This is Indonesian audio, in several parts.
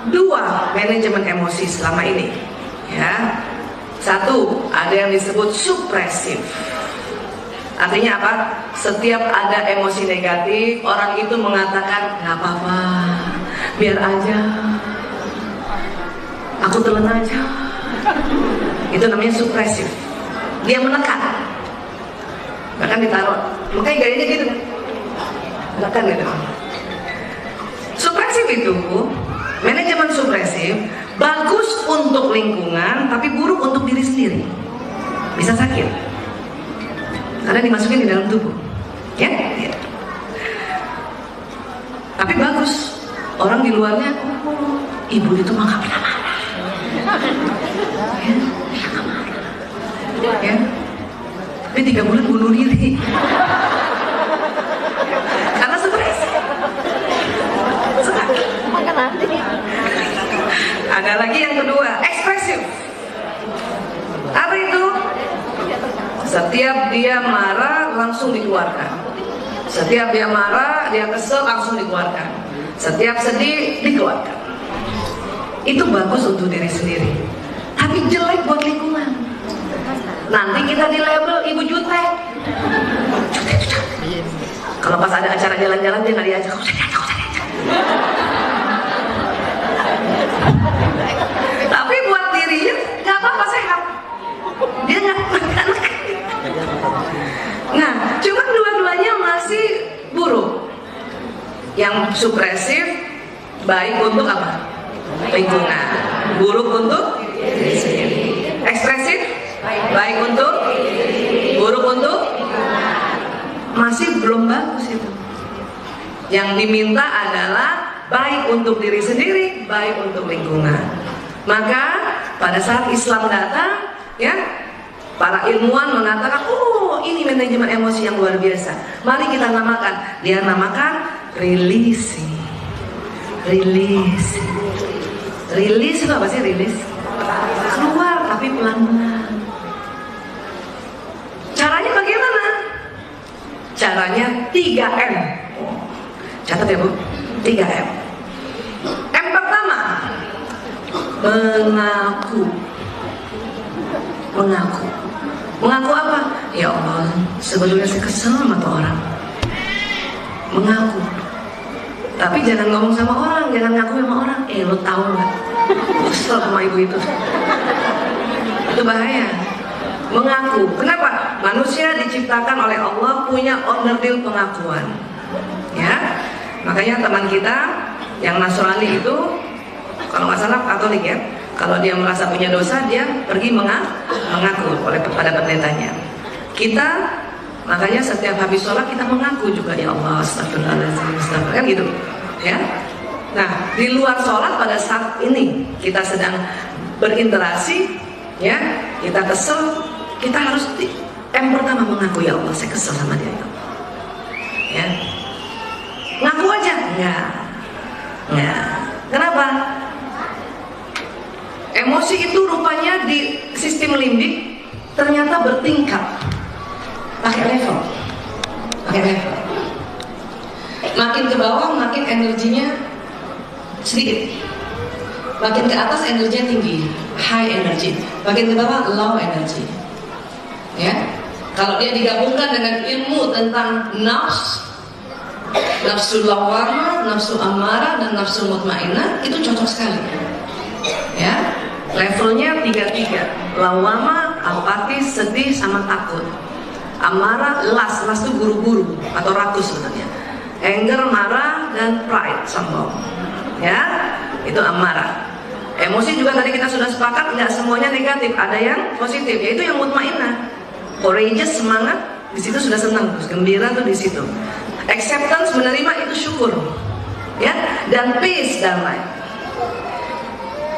dua manajemen emosi selama ini, ya. Satu, ada yang disebut supresif. Artinya apa? Setiap ada emosi negatif, orang itu mengatakan nggak apa-apa, biar aja, aku telan aja. Itu namanya supresif. Dia menekan, bahkan ditaruh, makanya gayanya gitu, menekan gitu. Supresif itu, manajemen supresif bagus untuk lingkungan, tapi buruk untuk diri sendiri. Bisa sakit karena dimasukin di dalam tubuh, ya. Tapi bagus, orang di luarnya, oh, ibu itu mah gak pernah marah, ya, dia gak marah, ya. Tapi 3 bulan bunuh diri karena supresif. Ada lagi yang kedua, ekspresif. Apa itu? Setiap dia marah langsung dikeluarkan. Setiap dia marah, dia kesel langsung dikeluarkan. Setiap sedih dikeluarkan. Itu bagus untuk diri sendiri, tapi jelek buat lingkungan. Nanti kita di label ibu jutek. Kalau pas ada acara jalan-jalan dia nggak diajak, kau jadi aja. Tapi buat dirinya nggak apa-apa, sehat. Dia nggak. Nah, cuma dua-duanya masih buruk. Yang supresif baik untuk apa? Lingkungan. Buruk untuk diri sendiri. Ekspresif baik untuk, buruk untuk, masih belum bagus itu. Yang diminta adalah baik untuk diri sendiri, baik untuk lingkungan. Maka pada saat Islam datang, ya, para ilmuwan mengatakan, oh ini manajemen emosi yang luar biasa. Mari kita namakan. Dia namakan releasing. Release. Release itu apa sih release? Keluar tapi pelan-pelan. Caranya bagaimana? Caranya 3M. Catat ya Bu, 3M. M pertama, mengaku. Mengaku. Mengaku apa? Ya Allah, sebetulnya saya kesel sama tuh orang. Mengaku. Tapi jangan ngomong sama orang, jangan ngaku sama orang. Lo tahu nggak? Kesel sama ibu itu. Itu bahaya. Mengaku. Kenapa? Manusia diciptakan oleh Allah punya onderdil pengakuan. Ya. Makanya teman kita yang Nasrani itu, kalau nggak salah Katolik ya, kalau dia merasa punya dosa, dia pergi mengaku kepada pendetanya. Kita makanya setiap habis sholat kita mengaku juga, ya Allah, astagfirullahaladzim, astagfirullah, kan gitu, ya. Nah, di luar sholat pada saat ini kita sedang berinteraksi, ya, kita kesel, kita harus yang pertama mengaku, ya Allah, saya kesel sama dia, ya Allah. Ya. Ngaku aja? Enggak. Kenapa? Emosi itu rupanya di sistem limbik ternyata bertingkat, pakai level. Makin ke bawah makin energinya sedikit, makin ke atas energinya tinggi, high energy, makin ke bawah low energy. Ya, kalau dia digabungkan dengan ilmu tentang nafsu lawamah, nafsu amarah, dan nafsu mutmainnah, itu cocok sekali. Ya, levelnya 3. Lawamah, apatis, sedih, sama takut. Amarah, las itu buru-buru atau rakus sebenarnya. Anger, marah, dan pride, sombong. Ya, itu amarah. Emosi juga tadi kita sudah sepakat, nggak semuanya negatif, ada yang positif, yaitu yang mutmainnah. Courageous, semangat, di situ sudah senang, terus gembira tuh di situ. Acceptance, menerima, itu syukur, ya, dan peace, damai.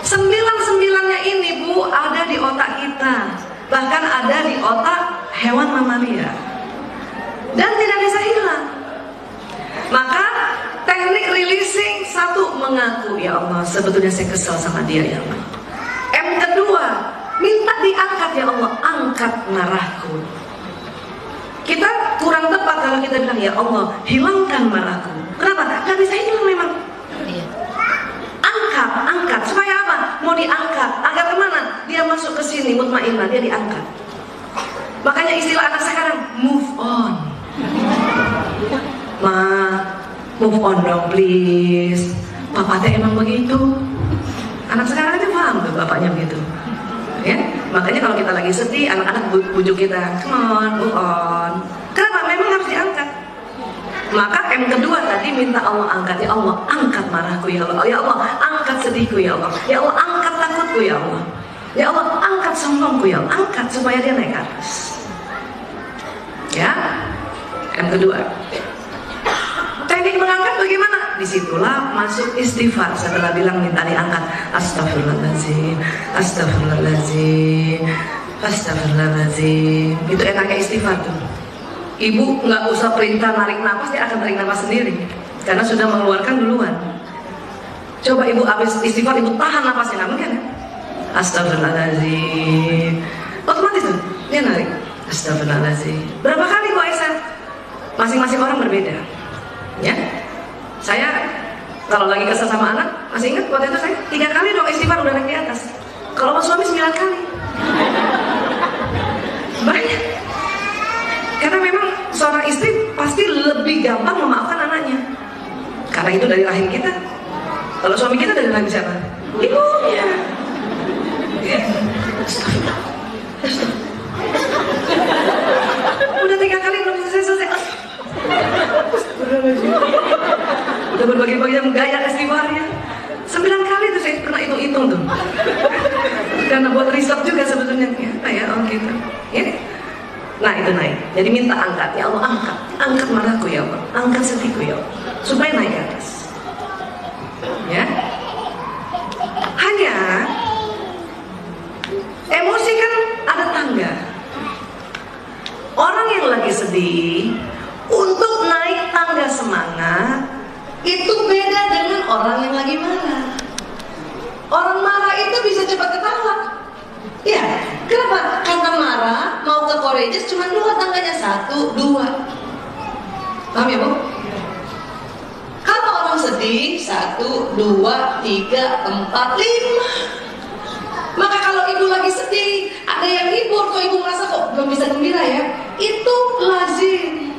9-9-nya ini Bu ada di otak kita, bahkan ada di otak hewan mamalia, dan tidak bisa hilang. Maka teknik releasing, 1, mengaku, ya Allah, sebetulnya saya kesal sama dia, ya Allah. M kedua, minta diangkat, ya Allah, angkat marahku. Kita kurang tepat kalau kita bilang, ya Allah, hilangkan marahku. Kenapa? Gak bisa hilang memang. Angkat masuk ke sini mutmainnah, dia diangkat. Makanya istilah anak sekarang move on. Ma, move on dong please. Papa teh emang begitu. Anak sekarang aja paham tuh bapaknya begitu. Ya, makanya kalau kita lagi sedih, anak-anak bujuk kita, come on, move on. Kenapa? Memang harus diangkat. Maka M kedua tadi minta Allah angkat. Ya Allah, angkat marahku ya Allah. Ya Allah, angkat sedihku ya Allah. Ya Allah, angkat takutku ya Allah. Ya Allah, angkat sombongku ya Allah. Angkat supaya dia naik ke atas. Ya, M kedua. Teknik mengangkat bagaimana? Disitulah masuk istighfar. Setelah bilang minta diangkat, astagfirullahaladzim, astagfirullahaladzim, astagfirullahaladzim. Itu enaknya istighfar tuh. Ibu nggak usah perintah narik nafas, dia akan tarik nafas sendiri karena sudah mengeluarkan duluan. Coba ibu habis istighfar, ibu tahan nafasnya, nggak mungkin. Astagfirullahaladzim, otomatis tuh dia narik. Astagfirullahaladzim. Berapa kali Bu Aisyah? Masing-masing orang berbeda. Ya, saya kalau lagi kesel sama anak, masih ingat waktu itu saya 3 kali dong istighfar udah naik di atas. Kalau sama suami 9 kali. Banyak. Karena memang seorang istri pasti lebih gampang memaafkan anaknya. Karena itu dari rahim kita. Kalau suami kita dari rahim siapa? Ibunya. Udah 3 kali belum selesai. Udah berbagai-bagai yang gaya istighfarnya. 9 kali tuh saya pernah hitung-hitung tuh. Karena buat riset juga sebetulnya. Ya, oh gitu. Ya. Nah itu naik. Jadi minta angkat. Ya Allah, angkat marahku ya Allah, angkat sedihku ya Allah, supaya naik ke atas. Ya. Hanya emosi kan ada tangga. Orang yang lagi sedih untuk naik tangga semangat itu beda dengan orang yang lagi marah. Orang marah itu bisa cepat ketawa. Ya, kenapa? Karena marah mau ke Korejas cuma 2 tangganya, 1, 2. Paham ya Bu? Kalau orang sedih 1, 2, 3, 4, 5. Maka kalau ibu lagi sedih, ada yang hibur, kok ibu merasa kok belum bisa gembira ya, itu lazim.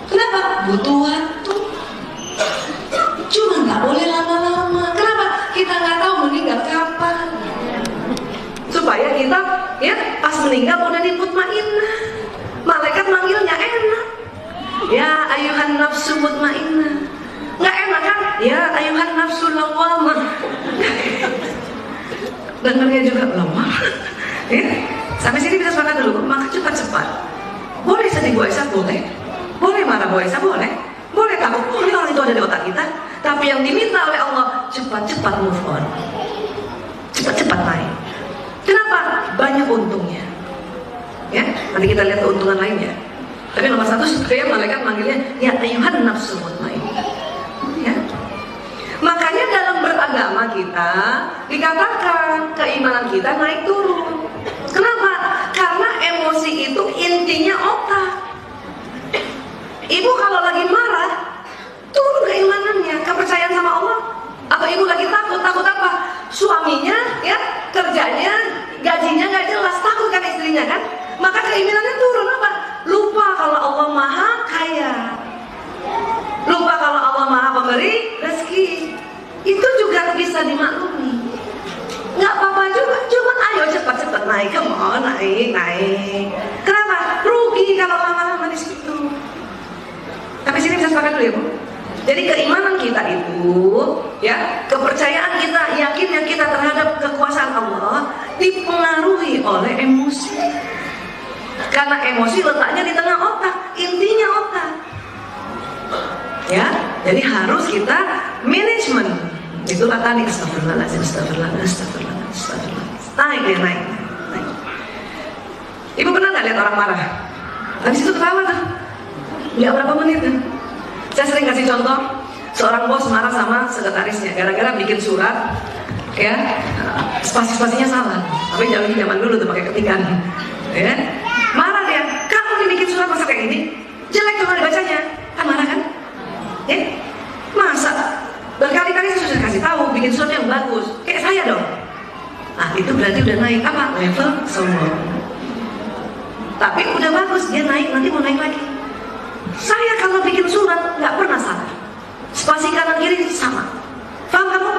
Kenapa? Butuh waktu. Cuma nggak boleh lama-lama. Kenapa? Kita nggak tahu meninggal kapan. Supaya kita ya pas meninggal udah mutmainnah. Malaikat manggilnya enak. Ya ayuhan nafsu mutmainnah. Nggak enak kan? Ya ayuhan nafsu lawwamah. Dengarnya juga lawwamah. Ya. Sampai sini bisa sepakat dulu. Maka cepat-cepat. Boleh sedih Bu Aisyah? Boleh. Boleh marah Bu Aisyah? Boleh. Boleh takut? Boleh, kalau itu ada di otak kita. Tapi yang diminta oleh Allah, cepat-cepat move on. Cepat-cepat naik. Kenapa? Banyak untungnya. Ya, nanti kita lihat keuntungan lainnya. Tapi nomor 1 supaya malaikat manggilnya ya ayuhan nafsul mutmainnah. Ya. Makanya dalam beragama kita dikatakan keimanan kita naik turun. Kenapa? Karena emosi itu intinya otak. Ibu kalau lagi marah turun keimanannya, kepercayaan sama Allah. Atau ibu lagi takut apa? Suaminya ya kerjanya, gajinya nggak jelas, takut kan istrinya kan? Maka keimanannya turun apa? Lupa kalau Allah Maha Kaya, lupa kalau Allah Maha Pemberi rezeki. Itu juga bisa dimaklumi. Nggak apa-apa juga, cuman ayo cepat-cepat naik, naik. Kenapa? Rugi kalau lama-lama di situ. Tapi sini bisa sepakat dulu ya Bu. Jadi keimanan kita itu, ya, kepercayaan kita, yakinnya kita terhadap kekuasaan Allah dipengaruhi oleh emosi. Karena emosi letaknya di tengah otak, intinya otak. Ya, jadi harus kita manajemen. Itulah tadi astagfirullahaladzim, astagfirullah. Naik dia, naik. Ibu pernah nggak lihat orang marah? Habis itu ketawa tuh. Nggak berapa menit kan? Saya sering kasih contoh, seorang bos marah sama sekretarisnya gara-gara bikin surat, ya spasi-spasinya salah. Tapi zaman dulu tuh pakai ketikan, ya. Marah dia, kamu dibikin surat masa kayak gini, jelek cuma dibacanya, kan marah kan? Ya, masa berkali-kali saya sudah kasih tahu bikin surat yang bagus, kayak saya dong. Nah itu berarti udah naik apa? Level sombong. Tapi udah bagus, dia naik, nanti mau naik lagi. Saya kalau bikin surat nggak pernah salah, spasi kanan kiri sama. Paham kamu?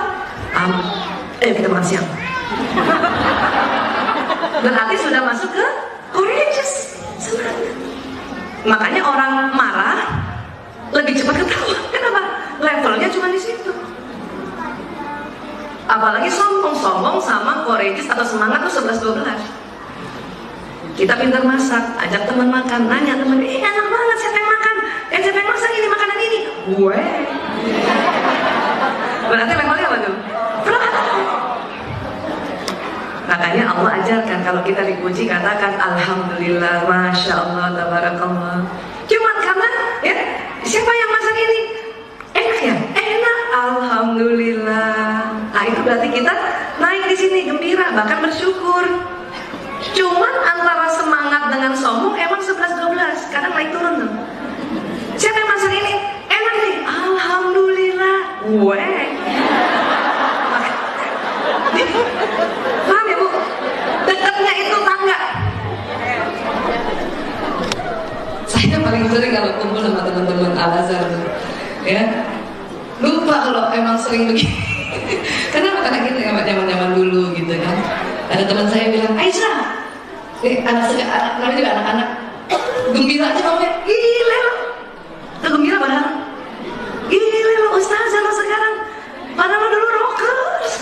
Kita makan siang. Berarti sudah masuk ke courageous. Makanya orang marah lebih cepat ketawa. Kenapa? Levelnya cuma di situ. Apalagi sombong sama courageous atau semangat tuh 11-12. Kita pintar masak, ajak teman makan, nanya teman, enak banget siapa yang makan? Siapa yang masak ini makanan ini? Gue. Berarti levelnya apa tuh? Makanya Allah ajarkan kalau kita dipuji katakan Alhamdulillah, Masya Allah, Tabarakallah. Cuman karena ya siapa yang masak ini? Enak ya? Enak, Alhamdulillah. Nah itu berarti kita naik di sini gembira, bahkan bersyukur. Cuman antara semangat dengan sombong emang 11-12, kadang naik turun tuh. Siapa yang masak ini? Enak nih, Alhamdulillah. Gue. Paham ya Bu? Dekatnya itu tangga. Saya paling sering kalau kumpul sama teman-teman Al-Azhar ya, lupa kalau emang sering begini. Karena gitu ya zaman-zaman dulu gitu kan. Ada teman saya bilang, Aisyah, namanya juga anak-anak, gembira aja ngomongnya, gile lo. Itu gembira padahal, gile lo ustazah lo sekarang, padahal lo dulu rockers.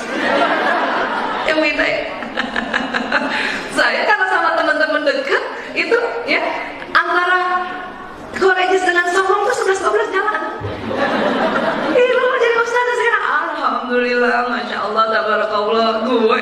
Yang minta ya. Saya kalau sama teman-teman dekat itu ya antara courageous dengan sombong tuh 11-12 jalan. Ih lo jadi ustazah sekarang, Alhamdulillah, Masya Allah, Tabarakallah, gue